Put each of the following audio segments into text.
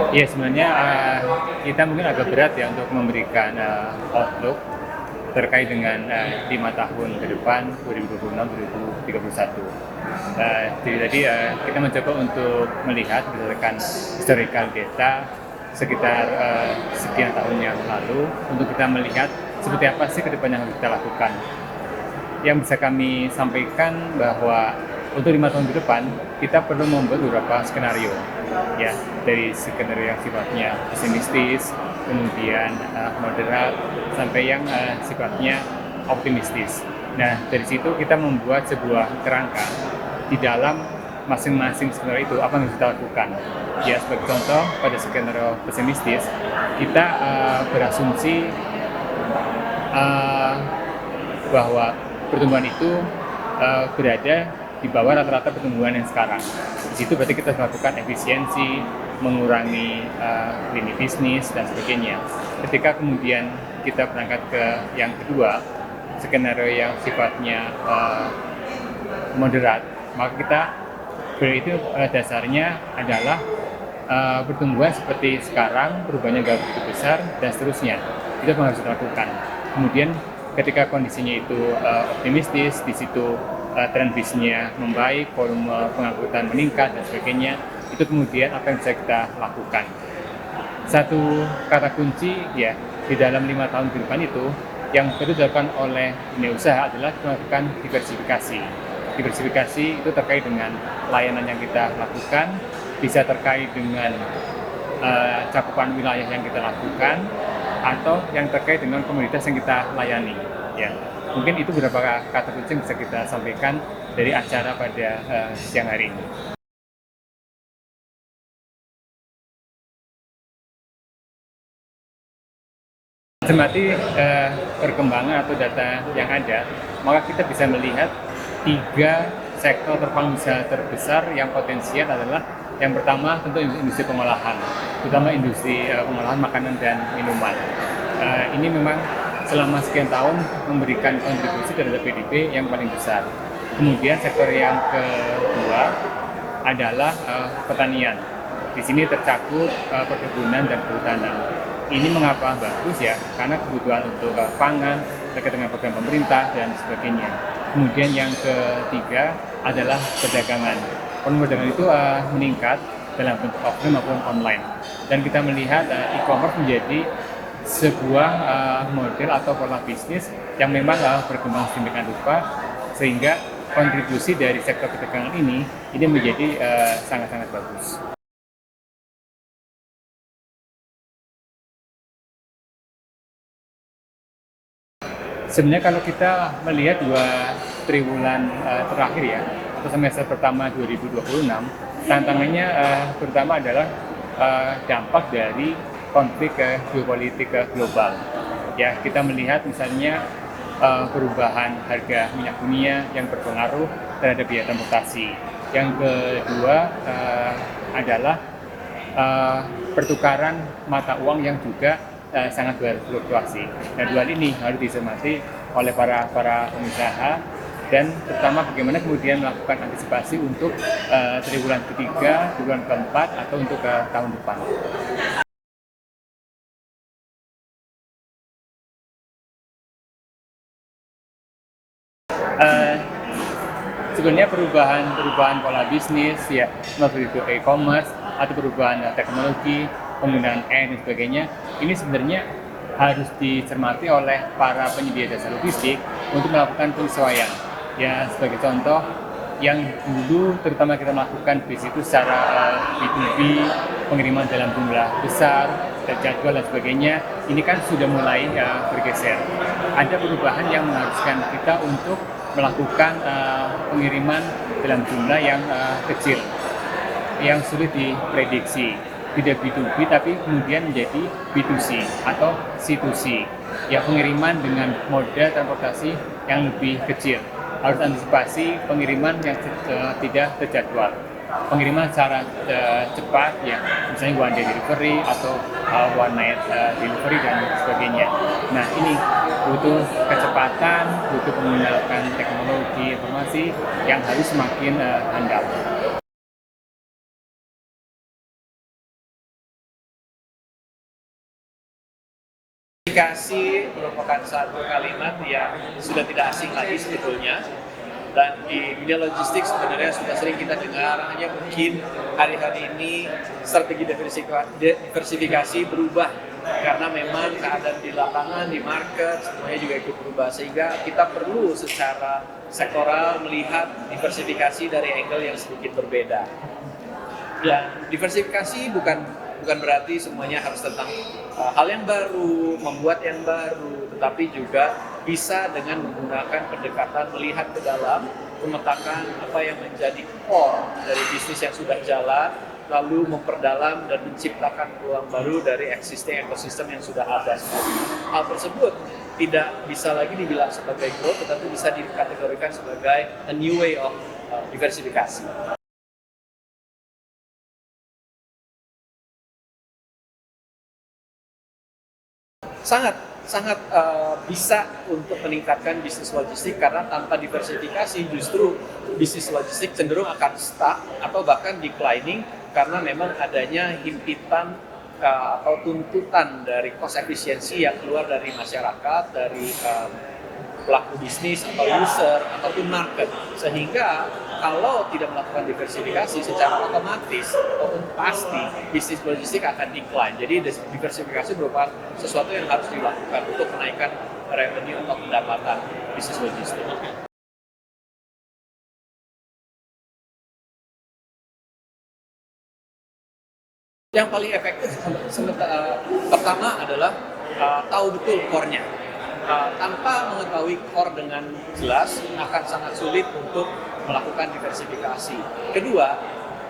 Ya sebenarnya kita mungkin agak berat ya untuk memberikan outlook terkait dengan 5 tahun ke depan 2026-2031. Jadi tadi kita mencoba untuk melihat berdasarkan historical data sekitar sekian tahun yang lalu untuk kita melihat seperti apa sih ke depan yang harus kita lakukan. Yang bisa kami sampaikan bahwa untuk 5 tahun ke depan kita perlu membuat beberapa skenario, ya, dari skenario yang sifatnya pesimistis, kemudian moderat, sampai yang sifatnya optimistis. Nah, dari situ kita membuat sebuah kerangka di dalam masing-masing skenario itu apa yang harus kita lakukan. Ya, sebagai contoh pada skenario pesimistis kita berasumsi uh, bahwa pertumbuhan itu berada di bawah rata-rata pertumbuhan yang sekarang. Di situ berarti kita melakukan efisiensi, mengurangi lini bisnis dan sebagainya. Ketika kemudian kita berangkat ke yang kedua, skenario yang sifatnya moderat, maka kita itu dasarnya adalah pertumbuhan seperti sekarang, perubahannya nggak begitu besar dan seterusnya. Itu yang harus dilakukan. Kemudian ketika kondisinya itu optimistis, di situ tren bisnisnya membaik, volume pengangkutan meningkat dan sebagainya, itu kemudian apa yang bisa kita lakukan. Satu kata kunci ya di dalam 5 tahun ke depan itu yang perlu dilakukan oleh dunia usaha adalah melakukan diversifikasi. Diversifikasi itu terkait dengan layanan yang kita lakukan, bisa terkait dengan cakupan wilayah yang kita lakukan, atau yang terkait dengan komoditas yang kita layani. Ya, mungkin itu beberapa kata kunci yang bisa kita sampaikan dari acara pada siang hari ini. Cermati perkembangan atau data yang ada, maka kita bisa melihat 3 sektor terbesar yang potensial adalah yang pertama tentu industri pengolahan, terutama industri pengolahan makanan dan minuman. Ini memang selama sekian tahun memberikan kontribusi terhadap PDB yang paling besar. Kemudian sektor yang kedua adalah pertanian. Di sini tercakup perkebunan dan kehutanan. Ini mengapa bagus ya? Karena kebutuhan untuk pangan terkait dengan program pemerintah dan sebagainya. Kemudian yang ketiga adalah perdagangan. Perdagangan itu meningkat dalam bentuk offline maupun online. Dan kita melihat e-commerce menjadi sebuah model atau pola bisnis yang memang berkembang sedemikian rupa sehingga kontribusi dari sektor perdagangan ini menjadi sangat-sangat bagus. Sebenarnya kalau kita melihat 2 triwulan terakhir ya, atau semester pertama 2026, tantangannya pertama adalah dampak dari konflik geopolitik global. Ya, kita melihat misalnya perubahan harga minyak dunia yang berpengaruh terhadap biaya transportasi. Yang kedua adalah pertukaran mata uang yang juga sangat berfluktuasi. Nah, dua hal ini harus dicermati oleh para pengusaha dan terutama bagaimana kemudian melakukan antisipasi untuk triwulan ketiga, triwulan keempat atau untuk tahun depan. Sebenarnya perubahan pola bisnis ya, melalui e-commerce atau perubahan teknologi, penggunaan AI dan sebagainya, ini sebenarnya harus dicermati oleh para penyedia jasa logistik untuk melakukan penyesuaian. Ya, sebagai contoh, yang dulu terutama kita melakukan bisnis itu secara B2B, pengiriman dalam jumlah besar, jadwal dan sebagainya, ini kan sudah mulai bergeser. Ada perubahan yang mengharuskan kita untuk melakukan pengiriman dalam jumlah yang kecil, yang sulit diprediksi, tidak B2B tapi kemudian menjadi B2C atau C2C, ya, pengiriman dengan moda transportasi yang lebih kecil. Harus antisipasi pengiriman yang tidak terjadwal, pengiriman secara cepat ya, misalnya one day delivery atau one night delivery dan sebagainya. Nah, ini butuh kecepatan, butuh menggunakan teknologi informasi yang harus semakin handal. Diversifikasi merupakan satu kalimat yang sudah tidak asing lagi sebetulnya. Dan di dunia logistik sebenarnya sudah sering kita dengar, hanya mungkin hari-hari ini strategi diversifikasi berubah karena memang keadaan di lapangan, di market, semuanya juga ikut berubah, sehingga kita perlu secara sektoral melihat diversifikasi dari angle yang sedikit berbeda. Dan diversifikasi bukan berarti semuanya harus tentang hal yang baru, membuat yang baru, tetapi juga bisa dengan menggunakan pendekatan melihat ke dalam, memetakan apa yang menjadi core dari bisnis yang sudah jalan, lalu memperdalam dan menciptakan peluang baru dari existing ekosistem yang sudah ada. Hal tersebut tidak bisa lagi dibilang sebagai growth, tetapi bisa dikategorikan sebagai a new way of diversifikasi. Sangat bisa untuk meningkatkan bisnis logistik, karena tanpa diversifikasi justru bisnis logistik cenderung akan stuck atau bahkan declining karena memang adanya himpitan atau tuntutan dari cost efisiensi yang keluar dari masyarakat, dari pelaku bisnis atau user ataupun market, sehingga kalau tidak melakukan diversifikasi secara otomatis ataupun pasti bisnis logistik akan decline. Jadi diversifikasi merupakan sesuatu yang harus dilakukan untuk menaikkan revenue atau pendapatan bisnis logistik. Yang paling efektif pertama adalah tahu betul core-nya. Tanpa mengetahui core dengan jelas akan sangat sulit untuk melakukan diversifikasi. Kedua,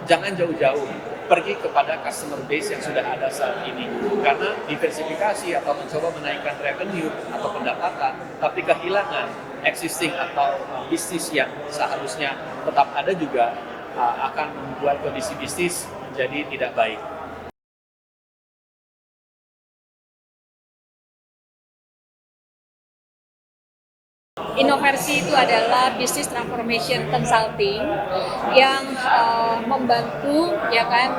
jangan jauh-jauh pergi kepada customer base yang sudah ada saat ini, karena diversifikasi atau mencoba menaikkan revenue atau pendapatan tapi kehilangan existing atau bisnis yang seharusnya tetap ada juga akan membuat kondisi bisnis menjadi tidak baik. Inoversi itu adalah business transformation consulting yang membantu ya kan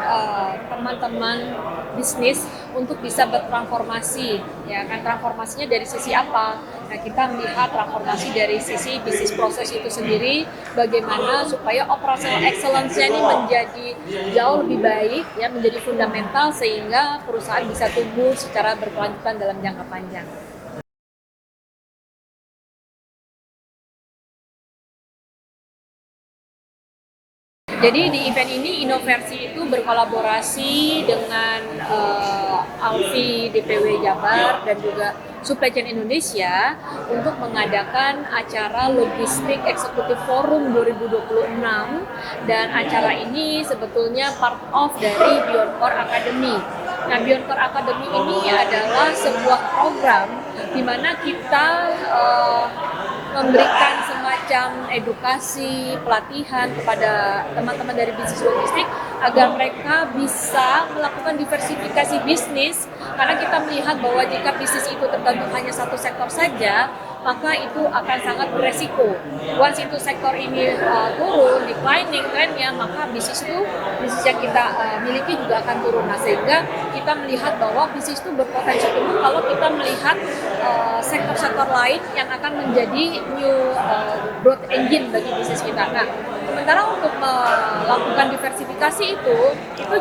teman-teman bisnis untuk bisa bertransformasi, ya kan. Transformasinya dari sisi apa? Nah, kita melihat transformasi dari sisi bisnis proses itu sendiri, bagaimana supaya operational excellence-nya ini menjadi jauh lebih baik, ya, menjadi fundamental sehingga perusahaan bisa tumbuh secara berkelanjutan dalam jangka panjang. Jadi di event ini Inoversi itu berkolaborasi dengan Alfi DPW Jabar dan juga Supply Chain Indonesia untuk mengadakan acara Logistik Eksekutif Forum 2026, dan acara ini sebetulnya part of dari Beyond Core Academy. Nah, Beyond Core Academy ini adalah sebuah program di mana kita memberikan semacam edukasi, pelatihan kepada teman-teman dari bisnis logistik agar mereka bisa melakukan diversifikasi bisnis, karena kita melihat bahwa jika bisnis itu tergantung hanya satu sektor saja, maka itu akan sangat beresiko. Once itu sektor ini turun, declining trennya, maka bisnis yang kita miliki juga akan turun. Nah, sehingga kita melihat bahwa bisnis itu berpotensi turun kalau kita melihat sektor-sektor lain yang akan menjadi new growth engine bagi bisnis kita. Nah, sementara untuk melakukan diversifikasi itu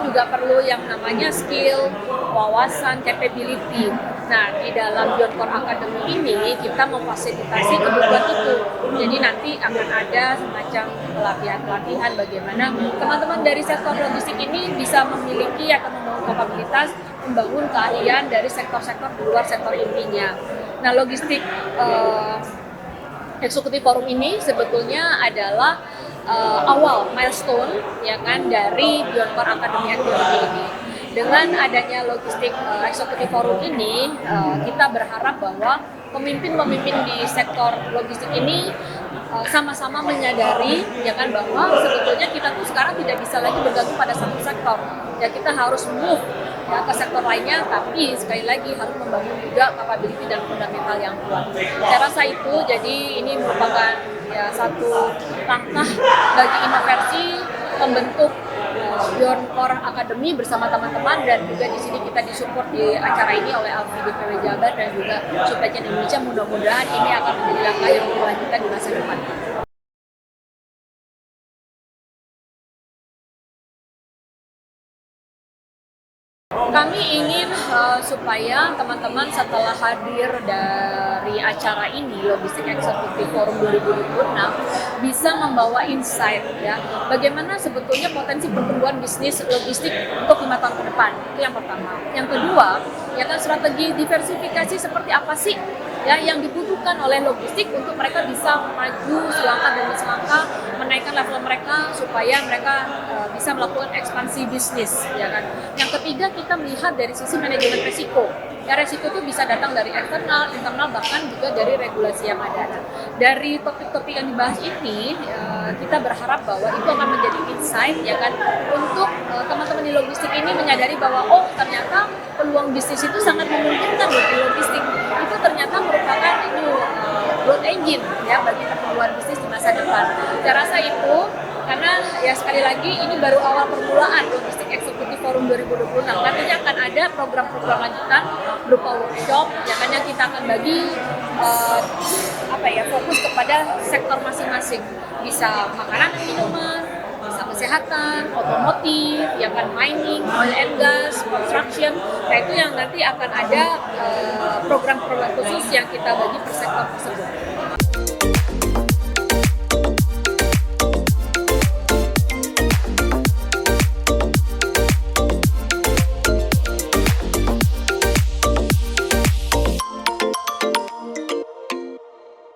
juga perlu yang namanya skill, wawasan, capability. Nah, di dalam Beyond Core Academy ini kita memfasilitasi kebutuhan itu. Jadi nanti akan ada semacam pelatihan-pelatihan bagaimana teman-teman dari sektor logistik ini bisa memiliki atau membangun kapabilitas, membangun keahlian dari sektor-sektor di luar sektor intinya. Nah, logistik Eksekutif Forum ini sebetulnya adalah awal milestone, ya kan, dari Beyond Core Academy Activity ini. Dengan adanya logistik Eksekutif Forum ini, kita berharap bahwa pemimpin-pemimpin di sektor logistik ini sama-sama menyadari, ya kan, bahwa sebetulnya kita tuh sekarang tidak bisa lagi bergantung pada satu sektor. Ya, kita harus move ya ke sektor lainnya, tapi sekali lagi harus membangun juga capability dan fundamental yang kuat. Saya rasa itu, jadi ini merupakan ya satu langkah bagi Inoversi membentuk Beyond Core Academy bersama teman-teman, dan juga di sini kita disupport di acara ini oleh Alfi DPW Jabar dan juga Supply Chain Indonesia. Mudah-mudahan ini akan menjadi langkah yang berkelanjutan di masa depan. Kami ingin supaya teman-teman setelah hadir dari acara ini, Logistik Executive Forum 2026, bisa membawa insight ya, bagaimana sebetulnya potensi pertumbuhan bisnis logistik untuk 5 tahun ke depan. Itu yang pertama. Yang kedua, ya kan, strategi diversifikasi seperti apa sih ya yang dibutuhkan oleh logistik untuk mereka bisa maju selangkah demi selangkah, menaikkan level mereka supaya mereka bisa melakukan ekspansi bisnis, ya kan. Yang ketiga, kita melihat dari sisi manajemen resiko. Ya, resiko itu bisa datang dari eksternal, internal, bahkan juga dari regulasi yang ada. Nah, dari topik-topik yang dibahas ini, kita berharap bahwa itu akan menjadi insight, ya kan, untuk teman-teman di logistik ini menyadari bahwa oh, ternyata peluang bisnis itu sangat memungkinkan di logistik. Itu ternyata merupakan itu growth engine ya bagi pertumbuhan bisnis di masa depan. Saya rasa itu, karena ya sekali lagi ini baru awal permulaan Logistik Executive Forum 2026. Nantinya akan ada program-program lanjutan berupa workshop, ya kan, yang kita akan bagi fokus kepada sektor masing-masing. Bisa makanan dan minuman, bisa kesehatan, otomotif, ya kan, mining, oil and gas, construction. Nah, itu yang nanti akan ada program-program khusus yang kita bagi per sektor tersebut.